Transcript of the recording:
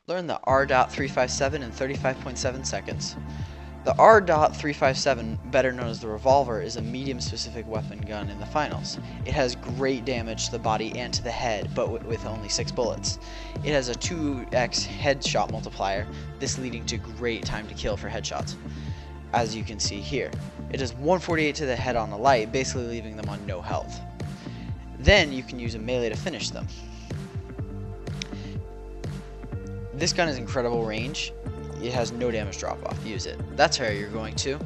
Learn the R.357 in 35.7 seconds. The R.357, better known as the Revolver, is a medium-specific weapon gun in the finals. It has great damage to the body and to the head, but with only 6 bullets. It has a 2x headshot multiplier, this leading to great time to kill for headshots, as you can see here. It does 148 to the head on the light, basically leaving them on no health. Then you can use a melee to finish them. This gun has incredible range. It has no damage drop off. Use it. That's how you're going to